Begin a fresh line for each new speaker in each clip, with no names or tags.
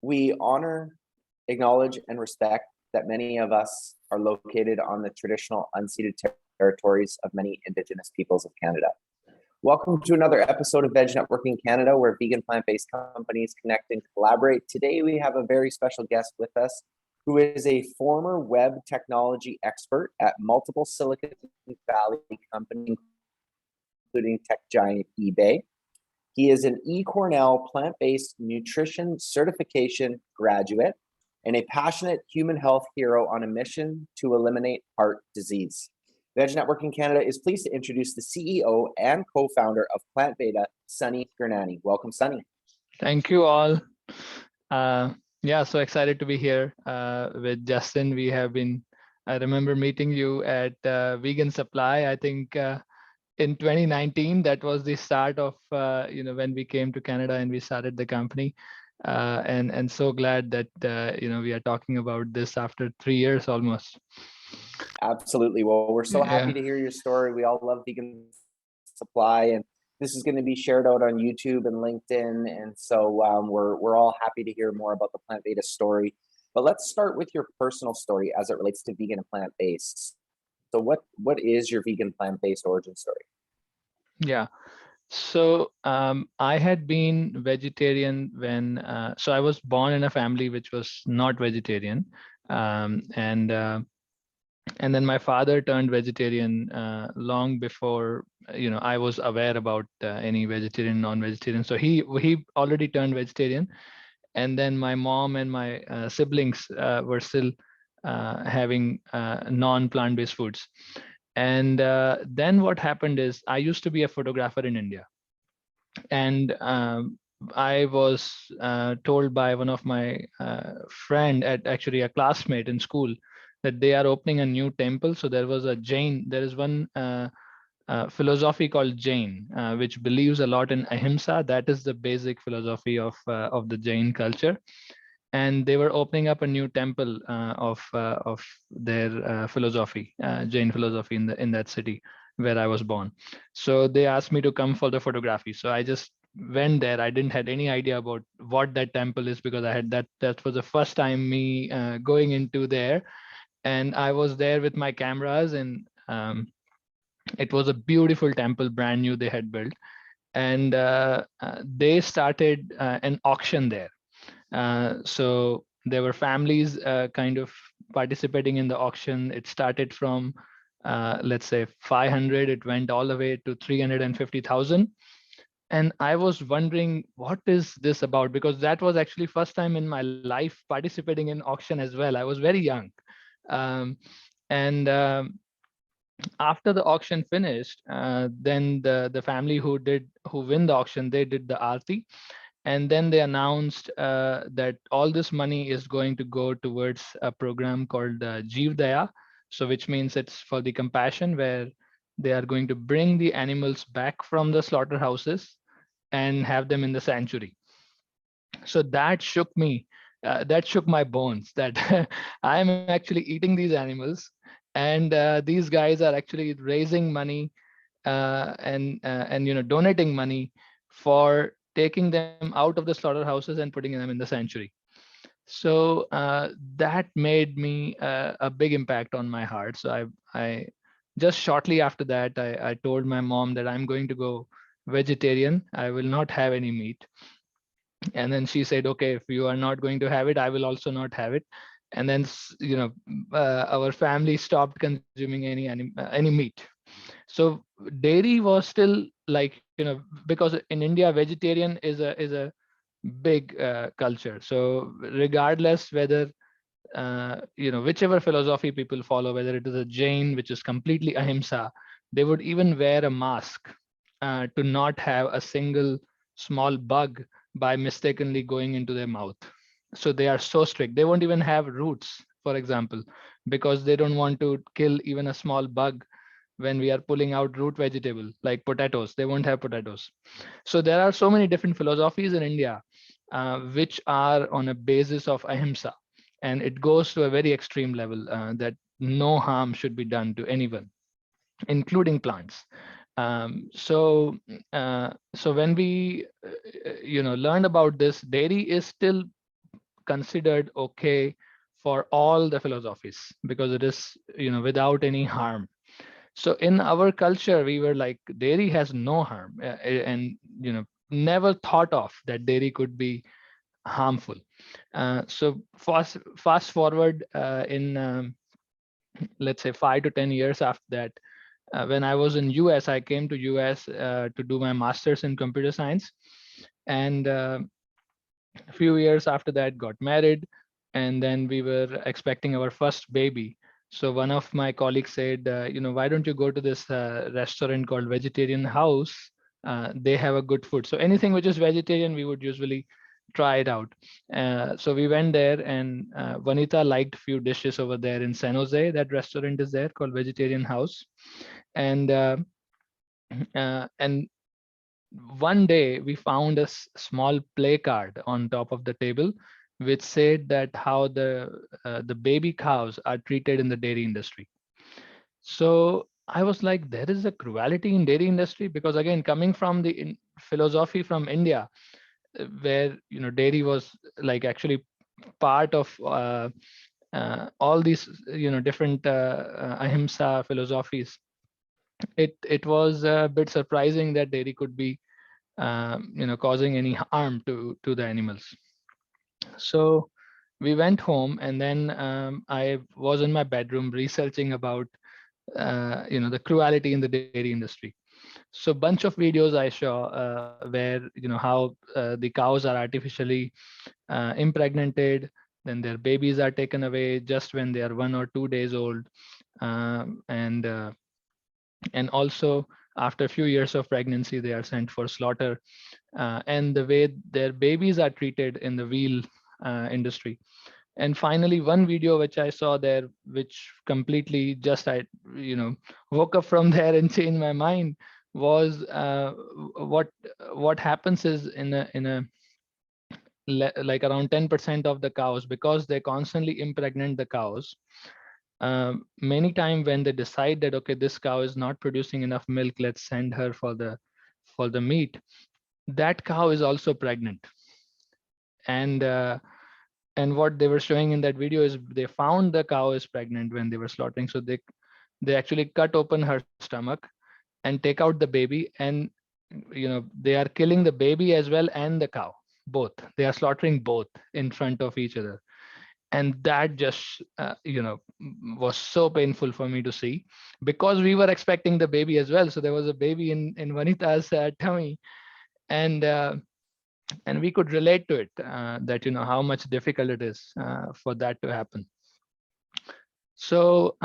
We honor, acknowledge, and respect that many of us are located on the traditional unceded territories of many Indigenous peoples of Canada. Welcome to another episode of Veg Networking Canada, where vegan plant-based companies connect and collaborate. Today, we have a very special guest with us who is a former web technology expert at multiple Silicon Valley companies, including tech giant eBay. He is an eCornell plant-based nutrition certification graduate and a passionate human health hero on a mission to eliminate heart disease. Veg Networking Canada is pleased to introduce the CEO and co-founder of Veda, Sunny Gurnani. Welcome, Sunny.
Thank you all. Yeah, so excited to be here with Justin. I remember meeting you at Vegan Supply, I think in 2019. That was the start of, when we came to Canada and we started the company. And so glad that, we are talking about this after 3 years almost.
Absolutely. Well, we're so happy to hear your story. We all love Vegan Supply, and this is going to be shared out on YouTube and LinkedIn. And so we're all happy to hear more about the Plant Veda story. But let's start with your personal story as it relates to vegan and plant-based. So what is your vegan plant-based origin story?
Yeah. So I had been vegetarian when, so I was born in a family which was not vegetarian. And then my father turned vegetarian long before, I was aware about any vegetarian, non-vegetarian. So he already turned vegetarian. And then my mom and my siblings were still having non-plant-based foods. And then what happened is I used to be a photographer in India. And I was told by one of my friend, actually a classmate in school, that they are opening a new temple. So there is one philosophy called Jain, which believes a lot in ahimsa. That is the basic philosophy of the Jain culture. And they were opening up a new temple of their philosophy, Jain philosophy in that city where I was born. So they asked me to come for the photography. So I just went there. I didn't have any idea about what that temple is, because I had that was the first time me going into there. And I was there with my cameras, and it was a beautiful temple, brand new they had built. And they started an auction there. So there were families kind of participating in the auction. It started from, let's say 500, it went all the way to 350,000. And I was wondering, what is this about? Because that was actually first time in my life participating in auction as well. I was very young. And after the auction finished, then the family who win the auction, they did the aarti. And then they announced that all this money is going to go towards a program called Jeev Daya. So which means it's for the compassion, where they are going to bring the animals back from the slaughterhouses and have them in the sanctuary. So that shook me. That shook my bones, that I am actually eating these animals, and these guys are actually raising money and donating money for taking them out of the slaughterhouses and putting them in the sanctuary. So that made me a big impact on my heart. So I just shortly after that, I told my mom that I'm going to go vegetarian. I will not have any meat. And then she said, okay, if you are not going to have it, I will also not have it. And then, our family stopped consuming any meat. So dairy was still like, because in India, vegetarian is a big culture. So regardless whether, whichever philosophy people follow, whether it is a Jain, which is completely ahimsa, they would even wear a mask to not have a single small bug by mistakenly going into their mouth. So they are so strict. They won't even have roots, for example, because they don't want to kill even a small bug. When we are pulling out root vegetable like potatoes, they won't have potatoes. So there are so many different philosophies in India, which are on a basis of ahimsa. And it goes to a very extreme level, that no harm should be done to anyone, including plants. So when we learned about this, dairy is still considered okay for all the philosophies because it is, without any harm. So in our culture, we were like, dairy has no harm, and never thought of that dairy could be harmful. So fast forward in let's say 5 to 10 years after that, when I was in US, I came to US to do my master's in computer science, and a few years after that got married, and then we were expecting our first baby. So one of my colleagues said, why don't you go to this restaurant called Vegetarian House? They have a good food. So anything which is vegetarian, we would usually try it out. So we went there, and Vanita liked few dishes over there in San Jose. That restaurant is there called Vegetarian House, and and one day we found a small play card on top of the table which said that how the baby cows are treated in the dairy industry. So I was like, there is a cruelty in dairy industry, because again, coming from the philosophy from India, where dairy was like actually part of all these different ahimsa philosophies. It was a bit surprising that dairy could be causing any harm to the animals. So we went home, and then I was in my bedroom researching about the cruelty in the dairy industry. So bunch of videos I saw where how the cows are artificially impregnated, then their babies are taken away just when they are 1 or 2 days old, and also after a few years of pregnancy they are sent for slaughter, and the way their babies are treated in the veal industry. And finally, one video which I saw there, which completely just I woke up from there and changed my mind, was what happens is in a like around 10% of the cows, because they constantly impregnate the cows. Many times when they decide that okay, this cow is not producing enough milk, let's send her for the meat, that cow is also pregnant. And what they were showing in that video is they found the cow is pregnant when they were slaughtering. So they actually cut open her stomach and take out the baby, and they are killing the baby as well and the cow, both. They are slaughtering both in front of each other. And that just was so painful for me to see, because we were expecting the baby as well. So there was a baby in Vanita's tummy, and we could relate to it, that how much difficult it is for that to happen. So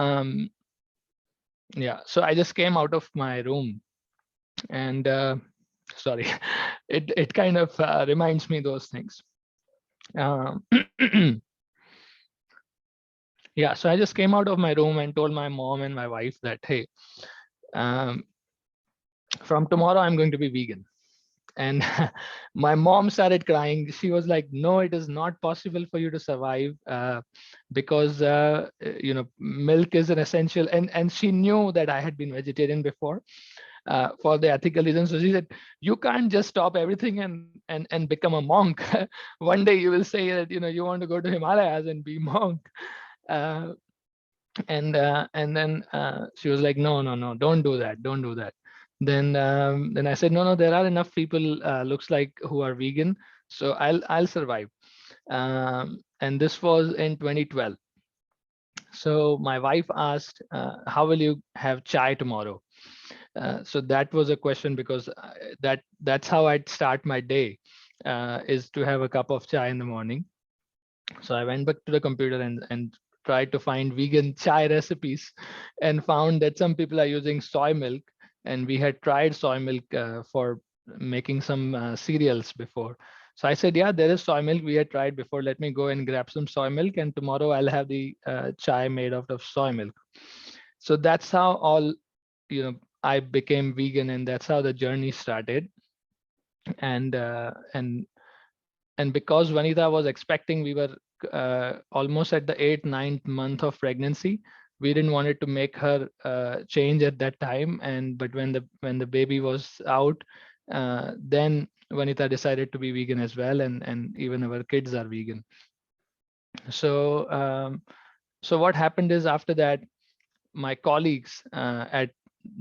yeah, so I just came out of my room, and sorry, it kind of reminds me those things. Um, yeah, so I just came out of my room and told my mom and my wife that, hey, um, from tomorrow I'm going to be vegan. And my mom started crying. She was like, no, it is not possible for you to survive, because milk is an essential. And she knew that I had been vegetarian before, for the ethical reasons. So she said, you can't just stop everything and become a monk. One day you will say that you want to go to Himalayas and be monk. uh, and then she was like, no, don't do that, don't do that. Then I said, no, there are enough people, looks like, who are vegan, so I'll survive. And this was in 2012. So my wife asked, how will you have chai tomorrow? So that was a question, because that's how I'd start my day, is to have a cup of chai in the morning. So I went back to the computer and tried to find vegan chai recipes, and found that some people are using soy milk, and we had tried soy milk for making some cereals before. So I said, yeah, there is soy milk we had tried before. Let me go and grab some soy milk, and tomorrow I'll have the chai made out of soy milk. So that's how all I became vegan, and that's how the journey started. And because Vanita was expecting, we were almost at the 8th, 9th month of pregnancy. We didn't want it to make her change at that time. But when the baby was out, then Vanita decided to be vegan as well, and even our kids are vegan. So so what happened is, after that, my colleagues at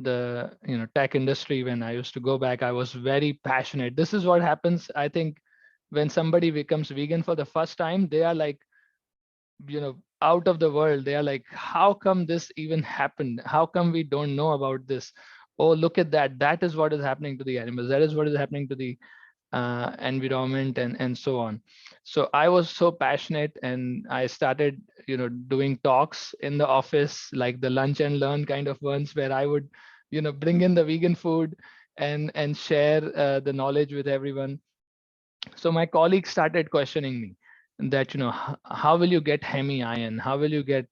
the tech industry, when I used to go back, I was very passionate. This is what happens, I think, when somebody becomes vegan for the first time. They are like, out of the world. They are like, how come this even happened? How come we don't know about this? Oh, look at that. That is what is happening to the animals. That is what is happening to the environment, and so on. So I was so passionate, and I started doing talks in the office, like the lunch and learn kind of ones, where I would bring in the vegan food and share the knowledge with everyone. So my colleagues started questioning me that, how will you get hemi iron, how will you get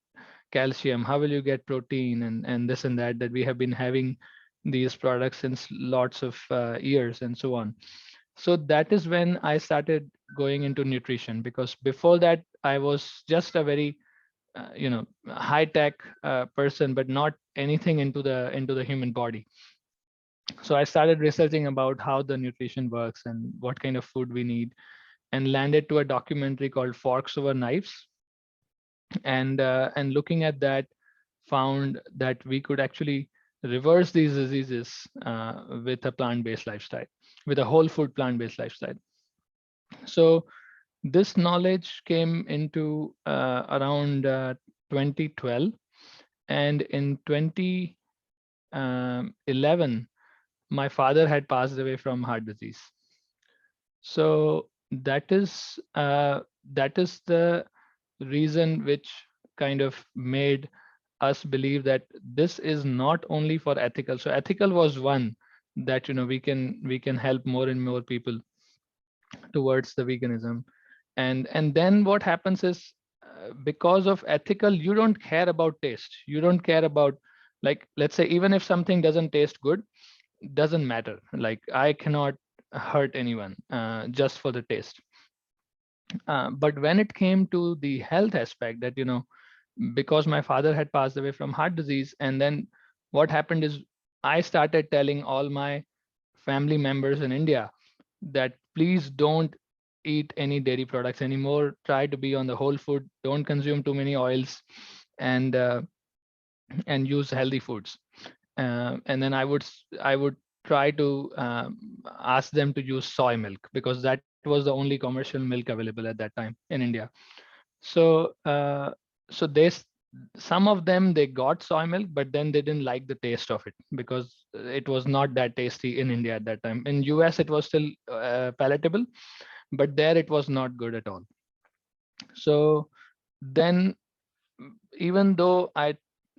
calcium, how will you get protein, and this and that we have been having these products since lots of years, and so on. So that is when I started going into nutrition, because before that I was just a very high tech person, but not anything into the human body. So I started researching about how the nutrition works and what kind of food we need, and landed to a documentary called Forks Over Knives. And looking at that, found that we could actually reverse these diseases with a plant-based lifestyle, with a whole food plant-based lifestyle. So this knowledge came into around 2012, and in 2011 my father had passed away from heart disease. So that is the reason which kind of made us believe that this is not only for ethical. So ethical was one, that we can help more and more people towards the veganism. And then what happens is, because of ethical, you don't care about taste, you don't care about, like, let's say, even if something doesn't taste good, doesn't matter, like I cannot hurt anyone just for the taste. But when it came to the health aspect, that because my father had passed away from heart disease, and then what happened is, I started telling all my family members in India that please don't eat any dairy products anymore, try to be on the whole food, don't consume too many oils, and use healthy foods. And then I would try to ask them to use soy milk, because that was the only commercial milk available at that time in India. So uh, so they some of them, they got soy milk, but then they didn't like the taste of it, because it was not that tasty in India at that time. In US it was still palatable, but there it was not good at all. So then, even though I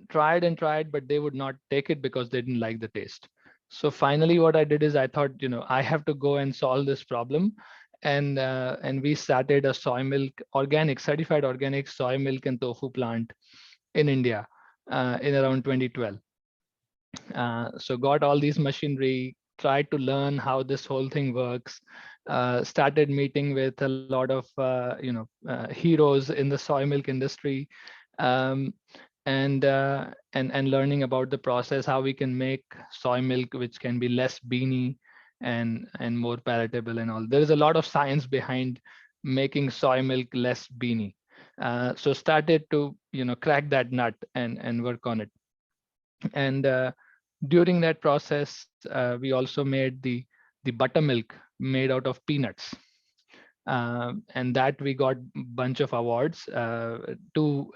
tried and tried, but they would not take it because they didn't like the taste. So finally, what I did is, I thought, I have to go and solve this problem, and we started a soy milk, organic, certified organic soy milk and tofu plant in India in around 2012. So got all these machinery, tried to learn how this whole thing works, started meeting with a lot of heroes in the soy milk industry, um, and learning about the process, how we can make soy milk which can be less beany and more palatable and all. There is a lot of science behind making soy milk less beany. So started to crack that nut and work on it. And during that process, we also made the buttermilk made out of peanuts, and that we got bunch of awards, two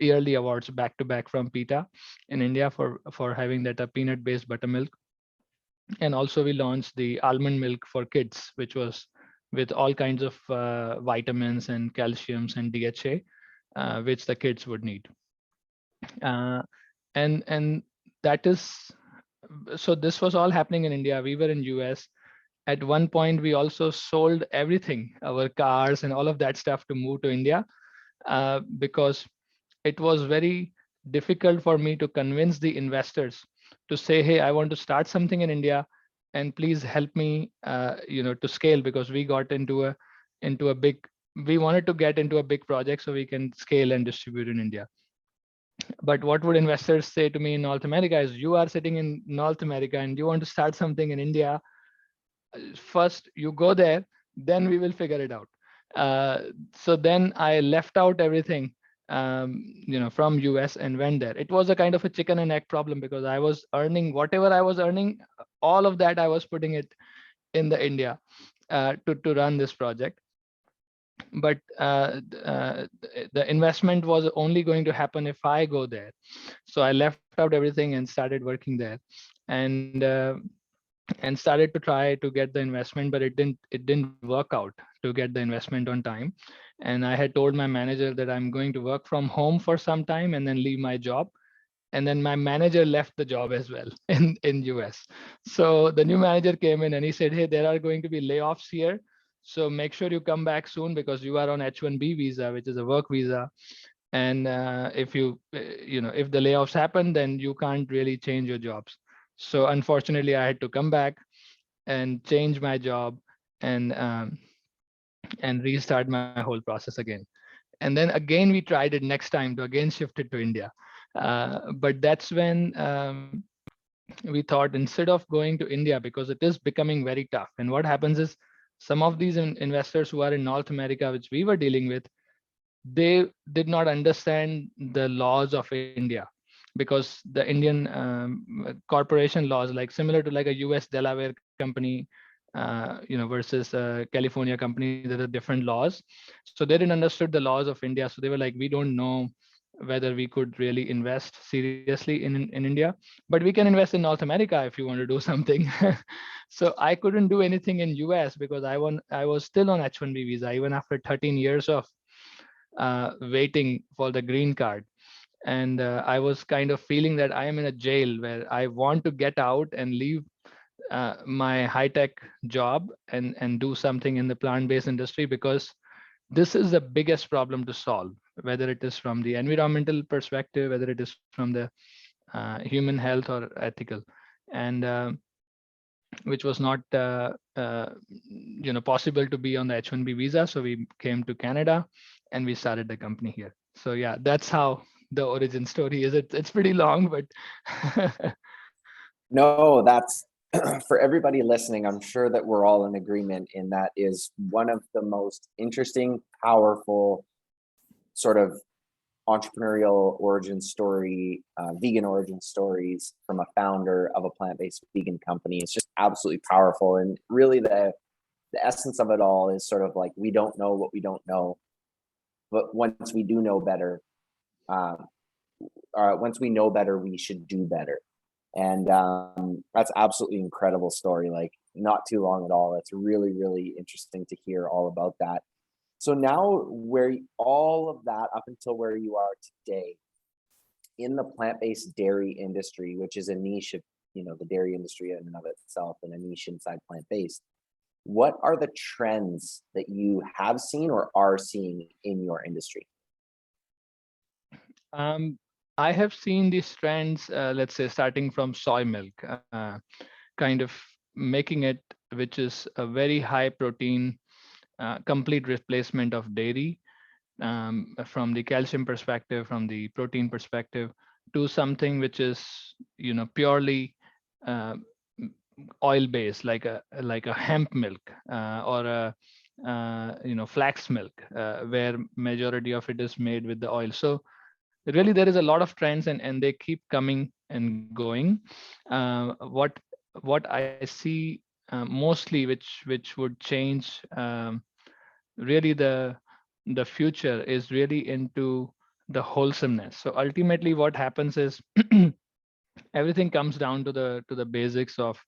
yearly awards back to back from PETA in India for having that a peanut based buttermilk. And also we launched the almond milk for kids, which was with all kinds of vitamins and calciums and DHA, which the kids would need. Uh, and and that is, so this was all happening in India. We were in US. At one point we also sold everything, our cars and all of that stuff, to move to India, because it was very difficult for me to convince the investors to say, hey, I want to start something in India, and please help me to scale, because we got into a big, we wanted to get into a big project so we can scale and distribute in India. But what would investors say to me in North America is, you are sitting in North America and you want to start something in India. First you go there, then we will figure it out. So then I left out everything, from US and went there. It was a kind of a chicken and egg problem because I was earning whatever I was earning, all of that I was putting it in the India to run this project. But the investment was only going to happen if I go there. So I left out everything and started working there, and started to try to get the investment, but it didn't work out to get the investment on time. And I had told my manager that I'm going to work from home for some time and then leave my job. And then my manager left the job as well in US. So the new manager came in and he said, hey, there are going to be layoffs here, so make sure you come back soon because you are on H-1B visa, which is a work visa. And if if the layoffs happen, then you can't really change your jobs. So unfortunately I had to come back and change my job, and restart my whole process again. And then again we tried it next time to again shift it to India. But that's when we thought, instead of going to India, because it is becoming very tough. And what happens is, some of these investors who are in North America, which we were dealing with, they did not understand the laws of India, because the Indian corporation laws, like similar to like a US Delaware company, versus a California company, there are different laws. So they didn't understood the laws of India. So they were like, we don't know whether we could really invest seriously in India, but we can invest in North America if you want to do something. So I couldn't do anything in US because I was still on H-1B visa even after 13 years of waiting for the green card. And I was kind of feeling that I am in a jail where I want to get out and leave my high-tech job and do something in the plant-based industry, because this is the biggest problem to solve, whether it is from the environmental perspective, whether it is from the human health or ethical. And which was not possible to be on the H-1B visa. So we came to Canada and we started the company here. So yeah, that's how the origin story is. It's pretty long, but
No, that's for everybody listening. I'm sure that we're all in agreement in that is one of the most interesting, powerful sort of entrepreneurial origin story, vegan origin stories from a founder of a plant-based vegan company. It's just absolutely powerful. And really the essence of it all is sort of like, we don't know what we don't know, but once we do know better, once we know better, we should do better. And that's absolutely incredible story. Like, not too long at all. It's really, really interesting to hear all about that. So now, where all of that up until where you are today in the plant-based dairy industry, which is a niche of, the dairy industry in and of itself, and a niche inside plant-based, what are the trends that you have seen or are seeing in your industry?
I have seen these trends, let's say, starting from soy milk, kind of making it, which is a very high protein, complete replacement of dairy, from the calcium perspective, from the protein perspective, to something which is, purely uh, oil based, like a hemp milk, or a flax milk, where majority of it is made with the oil. So really there is a lot of trends, and they keep coming and going. What I see mostly, which would change, really the future, is really into the wholesomeness. So ultimately what happens is, everything comes down to the basics of,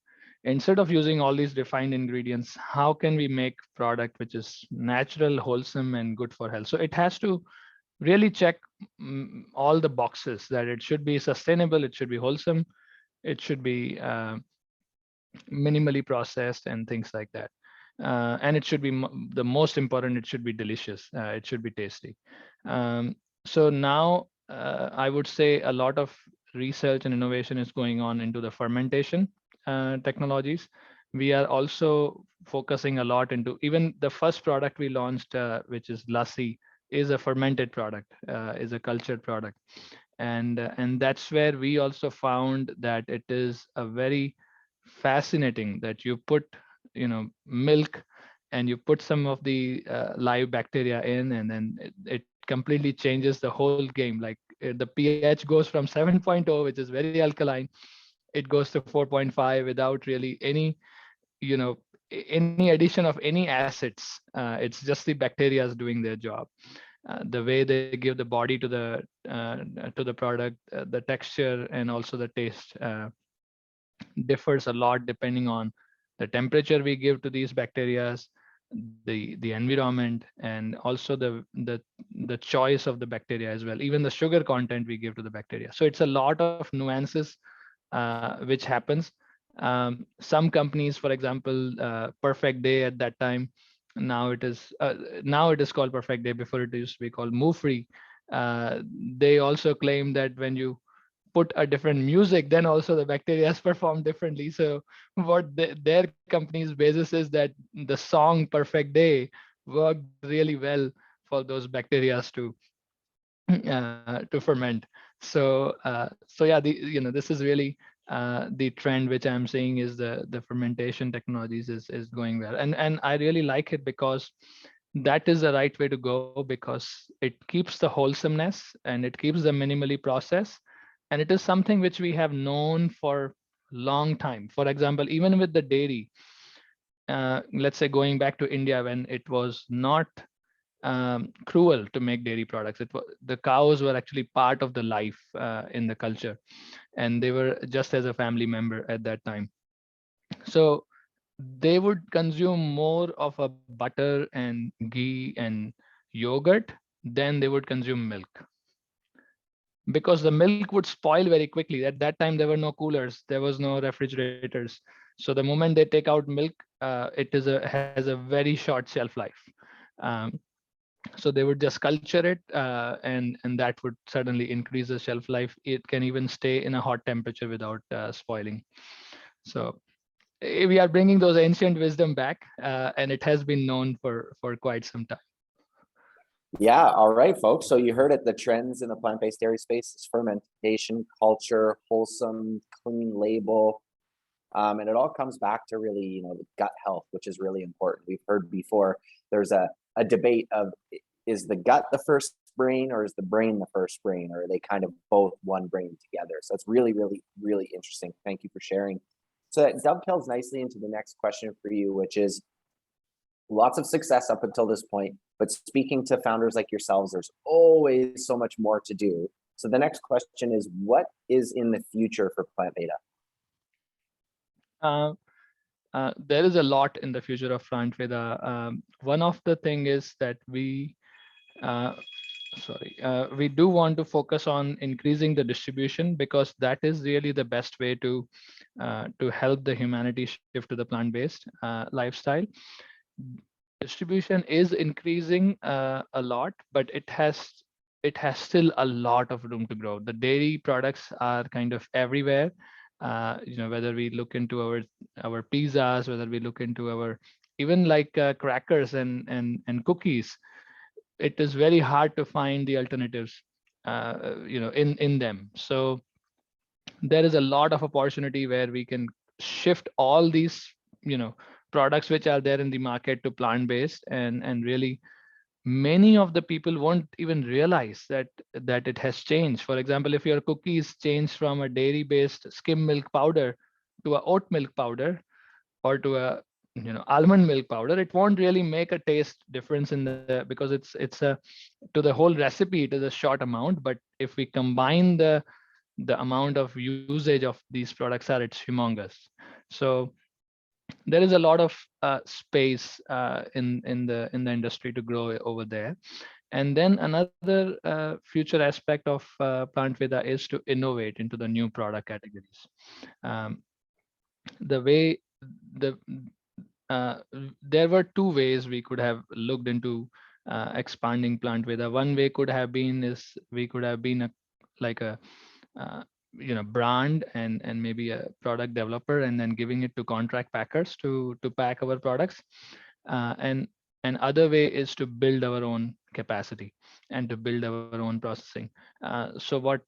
instead of using all these refined ingredients, how can we make product which is natural, wholesome, and good for health. So it has to really check all the boxes, that it should be sustainable, it should be wholesome, it should be minimally processed, and things like that. And it should be, the most important, it should be delicious, it should be tasty. So now I would say a lot of research and innovation is going on into the fermentation technologies. We are also focusing a lot into, even the first product we launched, which is lassi, is a fermented product, is a cultured product. And that's where we also found that it is a very fascinating that you put milk and you put some of the live bacteria in, and then it completely changes the whole game. Like the pH goes from 7.0, which is very alkaline, it goes to 4.5 without really any, you know, any addition of any acids. It's just the bacteria is doing their job. The way they give the body to the product, the texture and also the taste differs a lot depending on the temperature we give to these bacteria, the environment, and also the choice of the bacteria as well, even the sugar content we give to the bacteria. So it's a lot of nuances which happens. Some companies, for example, Perfect Day at that time, now it is called Perfect Day. Before it used to be called Move Free. They also claim that when you put a different music, then also the bacteria perform differently. So what their company's basis is that the song Perfect Day worked really well for those bacteria to ferment. So yeah, this is really the trend which I'm seeing is the fermentation technologies is going well, and I really like it because that is the right way to go, because it keeps the wholesomeness and it keeps the minimally processed, and it is something which we have known for long time. For example, even with the dairy, let's say going back to India when it was not cruel to make dairy products. The cows were actually part of the life in the culture, and they were just as a family member at that time. So they would consume more of a butter and ghee and yogurt than they would consume milk, because the milk would spoil very quickly. At that time, there were no coolers, there was no refrigerators. So the moment they take out milk, has a very short shelf life. Um, so they would just culture it, and that would suddenly increase the shelf life. It can even stay in a hot temperature without spoiling. So we are bringing those ancient wisdom back, and it has been known for quite some time.
Yeah, all right, folks. So you heard it. The trends in the plant-based dairy space is fermentation, culture, wholesome, clean label. And it all comes back to really, the gut health, which is really important. We've heard before, there's a debate of, is the gut the first brain or is the brain the first brain? Or are they kind of both one brain together? So it's really, really, really interesting. Thank you for sharing. So that dovetails nicely into the next question for you, which is lots of success up until this point, but speaking to founders like yourselves, there's always so much more to do. So the next question is, what is in the future for Plant Veda?
There is a lot in the future of Plant Veda. One of the thing is that we do want to focus on increasing the distribution, because that is really the best way to help the humanity shift to the plant-based lifestyle. Distribution is increasing a lot, but it has still a lot of room to grow. The dairy products are kind of everywhere. Whether we look into our pizzas, whether we look into our even like crackers and cookies, it is very hard to find the alternatives in them. So there is a lot of opportunity where we can shift all these products which are there in the market to plant-based, and really many of the people won't even realize that it has changed. For example, if your cookies change from a dairy-based skim milk powder to a oat milk powder, or to a almond milk powder, it won't really make a taste difference because it's a to the whole recipe it is a short amount. But if we combine the amount of usage of these products it's humongous. So there is a lot of space in the industry to grow over there. And then another future aspect of Plant Veda is to innovate into the new product categories. The way the there were two ways we could have looked into expanding Plant Veda. One way could have been is we could have been like a uh, brand and maybe a product developer, and then giving it to contract packers to pack our products. And other way is to build our own capacity and to build our own processing. So what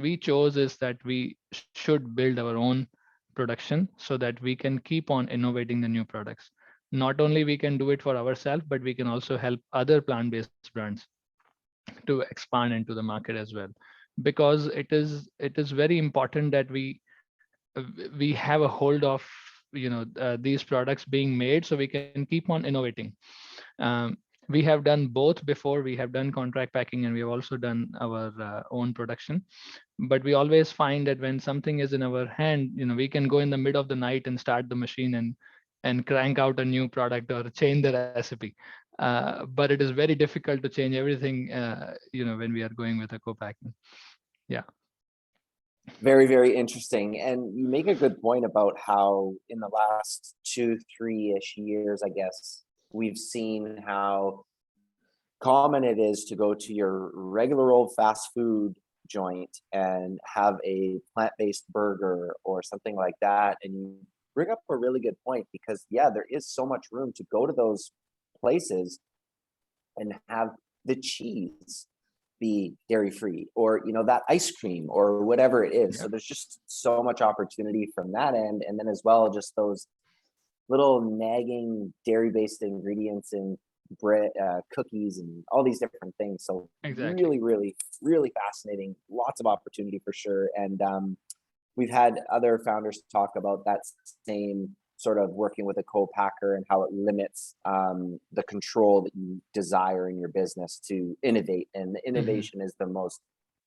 we chose is that we should build our own production so that we can keep on innovating the new products. not only we can do it for ourselves, but we can also help other plant-based brands to expand into the market as well, because it is very important that we have a hold of these products being made, so we can keep on innovating. um, we have done both before. We have done contract packing, and we have also done our own production. But we always find that when something is in our hand, we can go in the middle of the night and start the machine and crank out a new product or change the recipe. But it is very difficult to change everything, when we are going with a co-packing. Yeah.
Very, very interesting. And you make a good point about how in the last 2, 3-ish years, I guess, we've seen how common it is to go to your regular old fast food joint and have a plant-based burger or something like that. And you bring up a really good point, because yeah, there is so much room to go to those places and have the cheese be dairy free, or that ice cream or whatever it is.
Yeah.
So there's just so much opportunity from that end. And then as well, just those little nagging dairy based ingredients in bread, cookies, and all these different things. So
Exactly.
really, really, really fascinating. Lots of opportunity for sure. And we've had other founders talk about that same sort of working with a co-packer and how it limits the control that you desire in your business to innovate. And the innovation is the most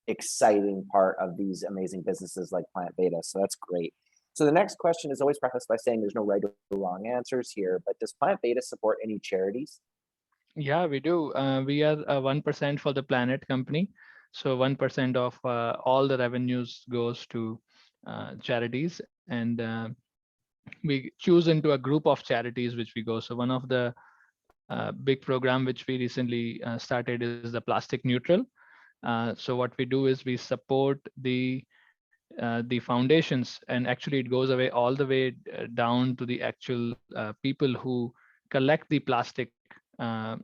exciting part of these amazing businesses like Plant Veda. So that's great. So the next question is always prefaced by saying there's no right or wrong answers here, but does Plant Veda support any charities?
Yeah, we do. We are a 1% for the planet company. So 1% of all the revenues goes to charities, and we choose into a group of charities which we go. So one of the big program which we recently started is the plastic neutral. So what we do is we support the foundations, and actually it goes away all the way down to the actual people who collect the plastic, and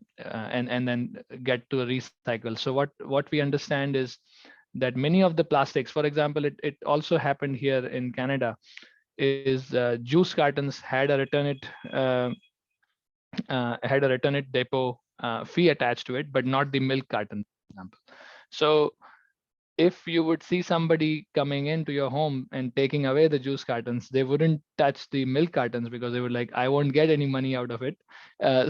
then get to recycle. So what we understand is that many of the plastics, for example, it also happened here in Canada, is juice cartons had a return it depot fee attached to it, but not the milk carton, for example. So if you would see somebody coming into your home and taking away the juice cartons, they wouldn't touch the milk cartons because they would like, I won't get any money out of it.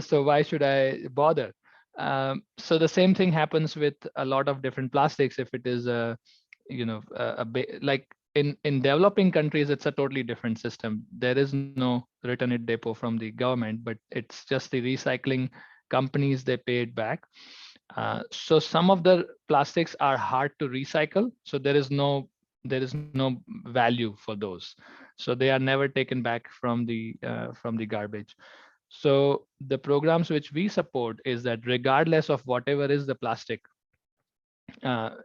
So why should I bother? So the same thing happens with a lot of different plastics. If it is like in developing countries, it's a totally different system. There is no return it depot from the government, but it's just the recycling companies, they pay it back. So some of the plastics are hard to recycle, so there is no value for those. So they are never taken back from the garbage. So the programs which we support is that regardless of whatever is the plastic,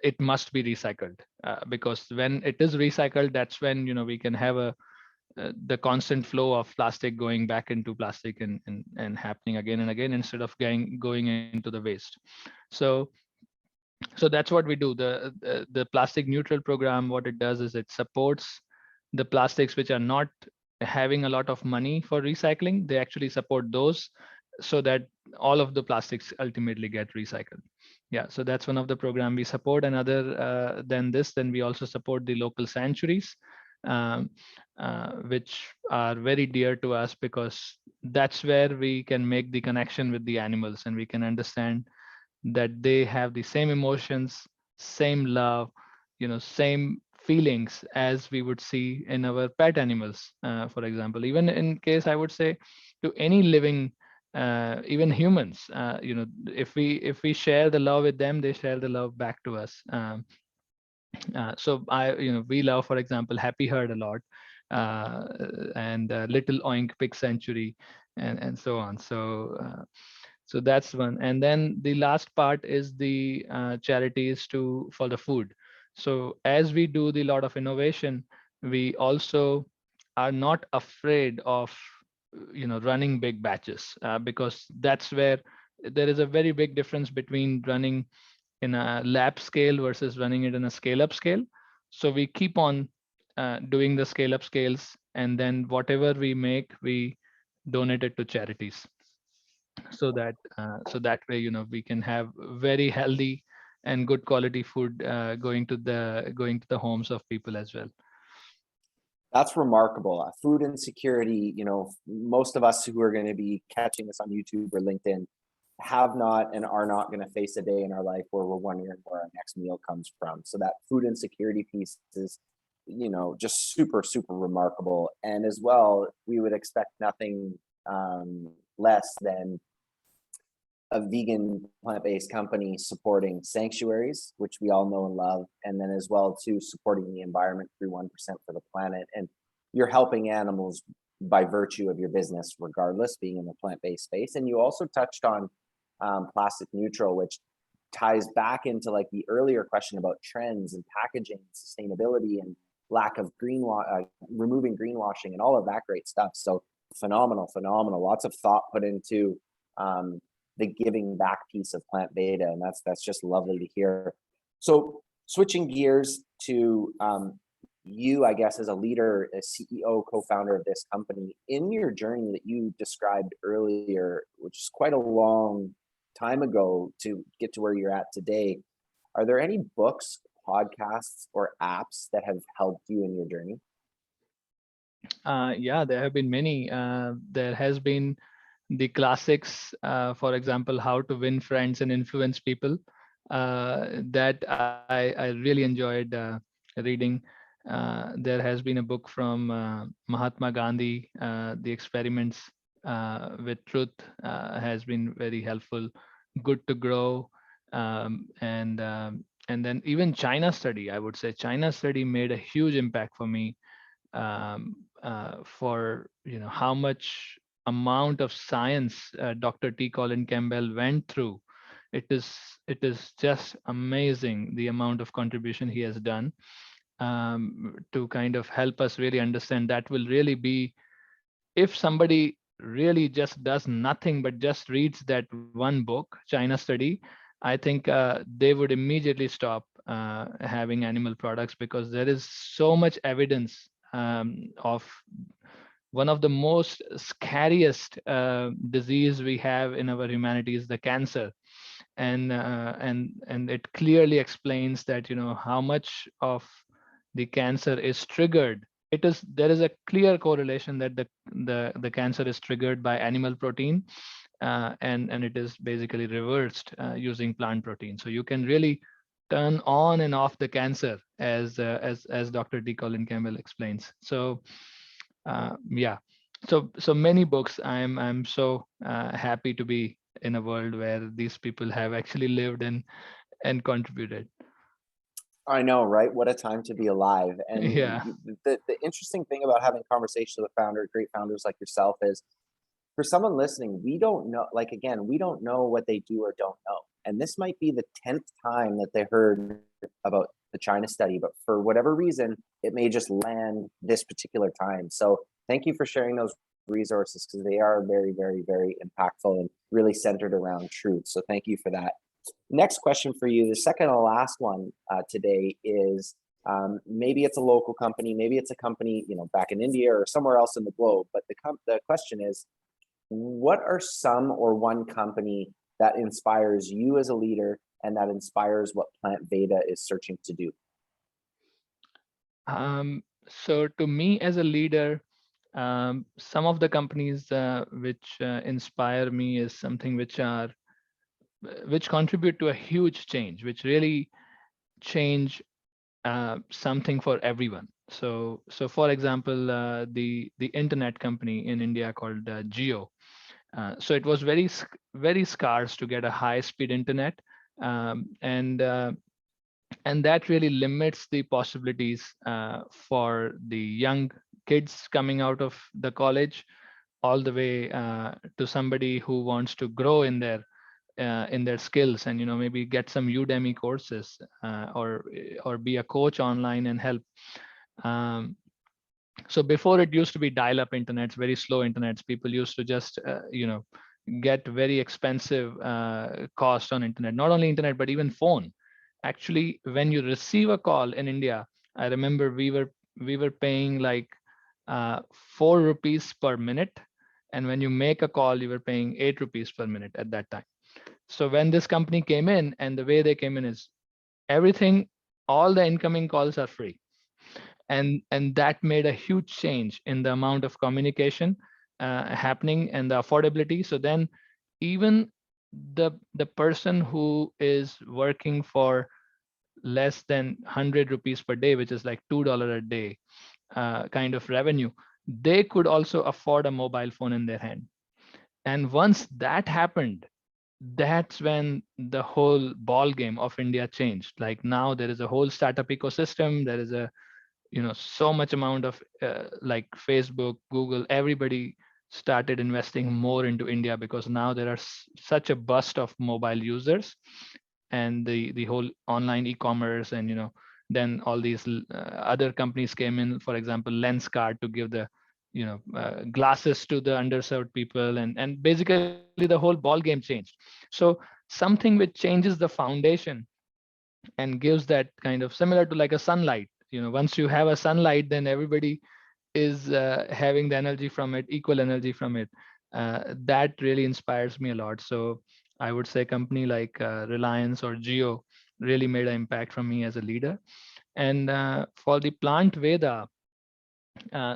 it must be recycled, because when it is recycled, that's when we can have the constant flow of plastic going back into plastic, and happening again and again, instead of going into the waste. So that's what we do. The plastic neutral program, what it does is it supports the plastics which are not having a lot of money for recycling. They actually support those, so that all of the plastics ultimately get recycled. Yeah, so that's one of the program we support. And other then we also support the local sanctuaries, um, which are very dear to us, because that's where we can make the connection with the animals, and we can understand that they have the same emotions, same love, same feelings as we would see in our pet animals. For example, even in case, I would say, to any living, even humans, if we share the love with them, they share the love back to us. So we love, for example, Happy Herd a lot, and Little Oink Pig Sanctuary, and so on. So that's one. And then the last part is the charities for the food. So as we do the lot of innovation, we also are not afraid of running big batches, because that's where there is a very big difference between running in a lab scale versus running it in a scale up scale. So we keep on doing the scale up scales, and then whatever we make, we donate it to charities, so that way, we can have very healthy and good quality food going to the homes of people as well.
That's remarkable. Food insecurity, most of us who are going to be catching this on YouTube or LinkedIn have not and are not going to face a day in our life where we're wondering where our next meal comes from. So that food insecurity piece is, just super, super remarkable. And as well, we would expect nothing less than a vegan plant-based company supporting sanctuaries, which we all know and love, and then as well too supporting the environment through 1% for the planet. And you're helping animals by virtue of your business, regardless, being in the plant-based space. And you also touched on plastic neutral, which ties back into like the earlier question about trends and packaging, sustainability, and lack of removing greenwashing and all of that great stuff. So phenomenal. Lots of thought put into the giving back piece of Plant Veda, and that's just lovely to hear. So switching gears to you, I guess, as a leader, a CEO, co-founder of this company, in your journey that you described earlier, which is quite a long time ago to get to where you're at today, are there any books, podcasts, or apps that have helped you in your journey?
Yeah, there have been many. There has been the classics, for example, How to Win Friends and Influence People, that I really enjoyed reading. There has been a book from Mahatma Gandhi, The Experiments with Truth, has been very helpful. Good to Grow, and then even China Study. I would say China Study made a huge impact for me, for how much amount of science Dr. T. Colin Campbell went through. It is just amazing the amount of contribution he has done, to kind of help us really understand. That will really be, if somebody really just does nothing but just reads that one book, China Study, I think they would immediately stop having animal products, because there is so much evidence of one of the most scariest disease we have in our humanity is the cancer. And it clearly explains that how much of the cancer is triggered. There is a clear correlation that the cancer is triggered by animal protein, and it is basically reversed using plant protein. So you can really turn on and off the cancer, as Dr. D. Colin Campbell explains. So yeah, so many books. I'm so happy to be in a world where these people have actually lived and contributed.
I know, right? What a time to be alive. And
Yeah.
the interesting thing about having conversations with great founders like yourself, is for someone listening, we don't know, like, again, we don't know what they do or don't know. And this might be the 10th time that they heard about the China Study, but for whatever reason, it may just land this particular time. So thank you for sharing those resources, because they are very, very, very impactful and really centered around truth. So thank you for that. Next question for you, the second and last one today, is maybe it's a local company, maybe it's a company back in India or somewhere else in the globe, but the question is, what are some or one company that inspires you as a leader and that inspires what Plant Veda is searching to do?
So to me as a leader, some of the companies which inspire me is something which contribute to a huge change, which really change something for everyone. So for example, the internet company in India called Jio. So it was very scarce to get a high speed internet, and that really limits the possibilities for the young kids coming out of the college, all the way to somebody who wants to grow in their skills, and maybe get some Udemy courses, or be a coach online and help. So before, it used to be dial-up internets, very slow internets. People used to just get very expensive cost on internet, not only internet but even phone. Actually, when you receive a call in India, I remember we were paying like 4 rupees per minute, And when you make a call, you were paying 8 rupees per minute at that time. So when this company came in, and the way they came in is everything, all the incoming calls are free. And that made a huge change in the amount of communication happening and the affordability. So then even the person who is working for less than 100 rupees per day, which is like $2 a day kind of revenue, they could also afford a mobile phone in their hand. And once that happened, that's when the whole ball game of India changed. Like now there is a whole startup ecosystem. There is a, so much amount of like Facebook, Google, everybody started investing more into India, because now there are such a bust of mobile users, and the whole online e-commerce, and then all these other companies came in, for example Lenskart, to give the glasses to the underserved people, and basically the whole ball game changed. So something which changes the foundation and gives that kind of, similar to like a sunlight, once you have a sunlight, then everybody is having the energy from it, equal energy from it. That really inspires me a lot. So I would say company like Reliance or Geo really made an impact from me as a leader. And for the plant Veda,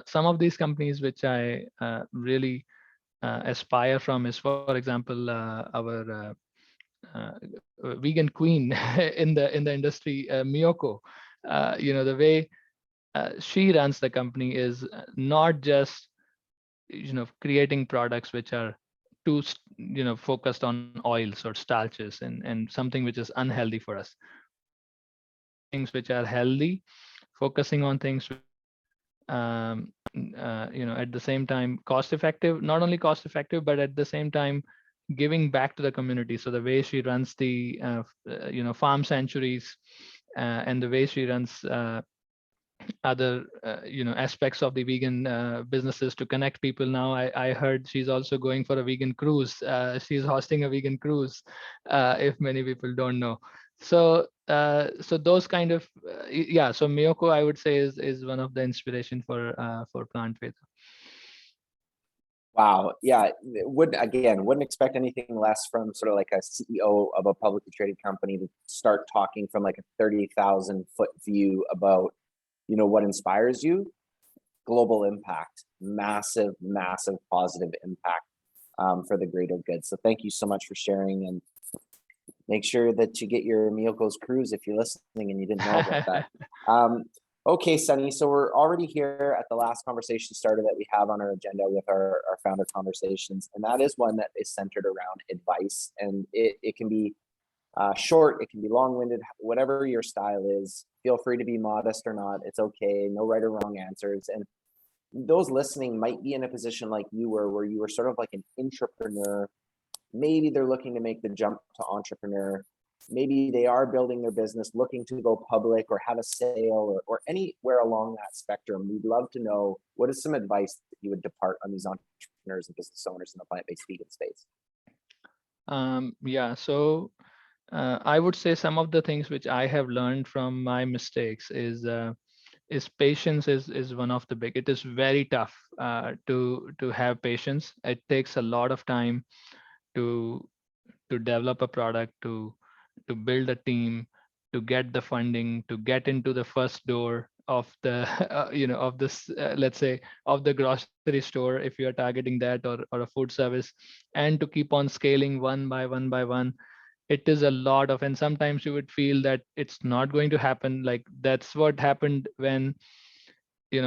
some of these companies which I really aspire from is, for example, our uh, vegan queen in the industry, Miyoko. The way she runs the company is not just creating products which are too focused on oils or starches and something which is unhealthy for us. Things which are healthy, focusing on things at the same time cost effective, not only cost effective, but at the same time giving back to the community. So the way she runs the farm sanctuaries, and the way she runs other aspects of the vegan businesses to connect people. Now I heard she's also going for a vegan cruise. She's hosting a vegan cruise, if many people don't know. So those kind of yeah, so Miyoko, I would say, is one of the inspiration for plant Veda.
Wow. Yeah. Wouldn't expect anything less from sort of like a CEO of a publicly traded company to start talking from like a 30,000 foot view about, what inspires you. Global impact, massive, massive positive impact for the greater good. So thank you so much for sharing, and make sure that you get your Miyoko's cruise if you're listening and you didn't know about that. Okay, Sunny, so we're already here at the last conversation starter that we have on our agenda with our founder conversations, and that is one that is centered around advice. And it can be short, it can be long-winded, whatever your style is. Feel free to be modest or not. It's okay. No right or wrong answers. And those listening might be in a position like you were, where you were sort of like an entrepreneur. Maybe they're looking to make the jump to entrepreneur. Maybe they are building their business, looking to go public or have a sale, or anywhere along that spectrum. We'd love to know, what is some advice that you would depart on these entrepreneurs and business owners in the plant-based vegan space?
Yeah, so I would say some of the things which I have learned from my mistakes is patience is one of the big. It is very tough to have patience. It takes a lot of time to develop a product, to build a team, to get the funding, to get into the first door of the of this let's say of the grocery store, if you are targeting that, or a food service, and to keep on scaling one by one by one. It is a lot of, and sometimes you would feel that it's not going to happen. Like that's what happened when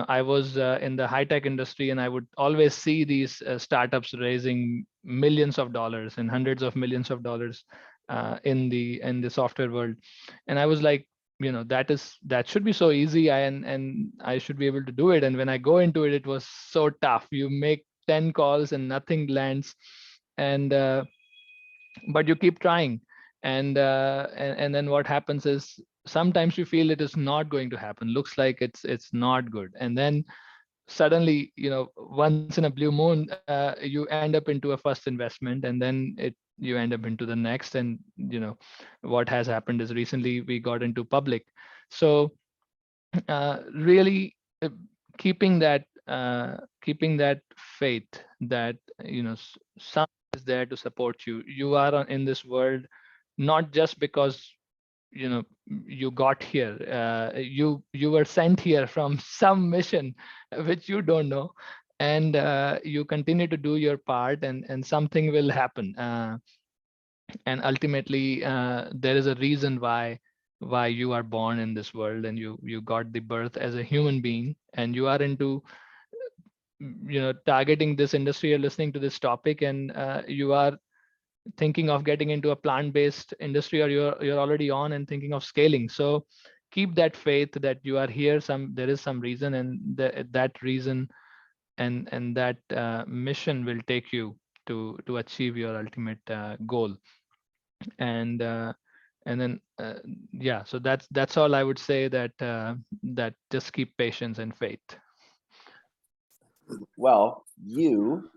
I was in the high tech industry, and I would always see these startups raising millions of dollars and hundreds of millions of dollars in the software world. And I was like, that should be so easy, and I should be able to do it. And when I go into it, it was so tough. You make 10 calls and nothing lands, and but you keep trying. And then what happens is, sometimes you feel it is not going to happen, looks like it's not good, and then suddenly, once in a blue moon, you end up into a first investment, and then you end up into the next. And what has happened is, recently we got into public. So really keeping that keeping that faith that someone is there to support you. You are in this world not just because you got here. You were sent here from some mission which you don't know, and you continue to do your part, and something will happen. And ultimately, there is a reason why you are born in this world, and you got the birth as a human being, and you are into targeting this industry or listening to this topic, and you are thinking of getting into a plant-based industry, or you're already on and thinking of scaling. So keep that faith that you are here. There is some reason, and that reason and that mission will take you to achieve your ultimate goal. And then yeah, so that's all I would say, that just keep patience and faith.
Well, you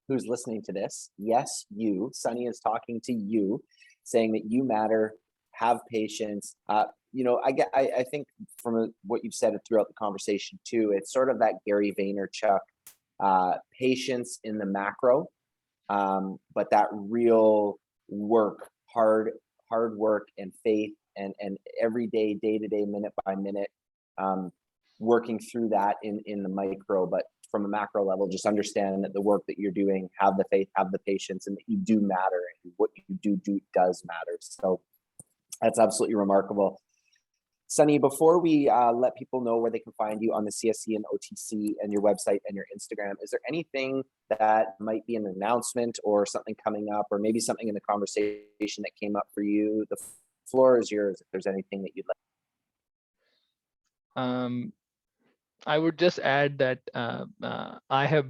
who's listening to this, yes, you, Sunny is talking to you, saying that you matter, have patience. I think from what you've said throughout the conversation too, it's sort of that Gary Vaynerchuk patience in the macro, but that real work, hard work and faith, and every day, day-to-day, minute by minute, working through that in the micro. But from a macro level, just understand that the work that you're doing, have the faith, have the patience, and that you do matter, and what you do does matter. So that's absolutely remarkable. Sunny, before we let people know where they can find you on the CSC and OTC and your website and your Instagram, is there anything that might be an announcement or something coming up, or maybe something in the conversation that came up for you? The floor is yours if there's anything that you'd like.
I would just add that I have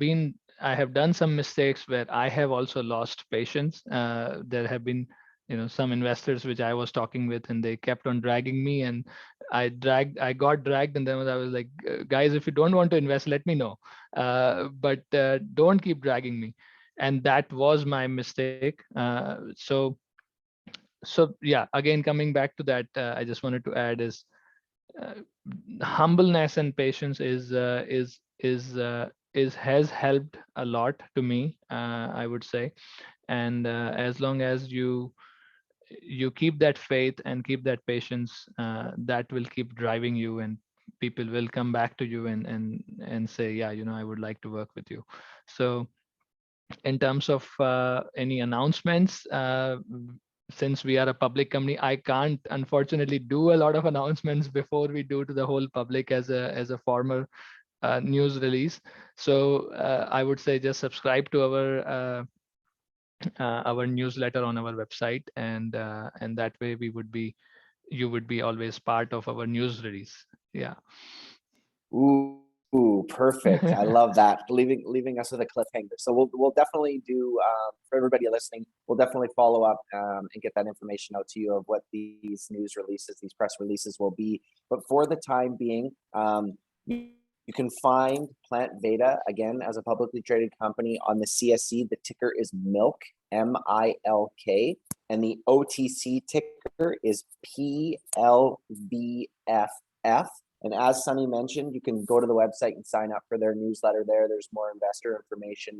done some mistakes where I have also lost patience. There have been some investors which I was talking with, and they kept on dragging me, and I got dragged, and then I was like, guys, if you don't want to invest, let me know, but don't keep dragging me. And that was my mistake. So yeah, again, coming back to that, I just wanted to add is humbleness and patience has helped a lot to me, I would say. And as long as you keep that faith and keep that patience, that will keep driving you, and people will come back to you and say, yeah, I would like to work with you. So in terms of any announcements, since we are a public company, I can't unfortunately do a lot of announcements before we do to the whole public as a formal news release. So I would say just subscribe to our newsletter on our website, and that way you would be always part of our news release. Yeah.
Ooh, perfect. I love that. Leaving us with a cliffhanger. So we'll definitely do, for everybody listening, we'll definitely follow up and get that information out to you of what these news releases, these press releases will be. But for the time being, you can find Plant Veda, again, as a publicly traded company on the CSC. The ticker is MILK, MILK, and the OTC ticker is PLVFF. And as Sunny mentioned, you can go to the website and sign up for their newsletter there. There's more investor information,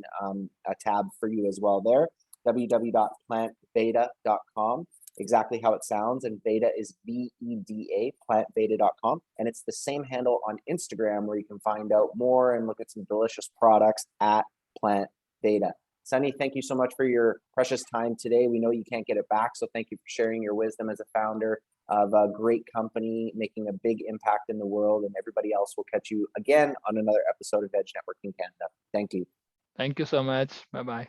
a tab for you as well there, www.plantveda.com, exactly how it sounds. And Veda is VEDA, plantveda.com. And it's the same handle on Instagram, where you can find out more and look at some delicious products at Plant Veda. Sunny, thank you so much for your precious time today. We know you can't get it back, so thank you for sharing your wisdom as a founder of a great company making a big impact in the world. And everybody else, will catch you again on another episode of Edge Networking Canada. Thank you.
Thank you so much. Bye-bye.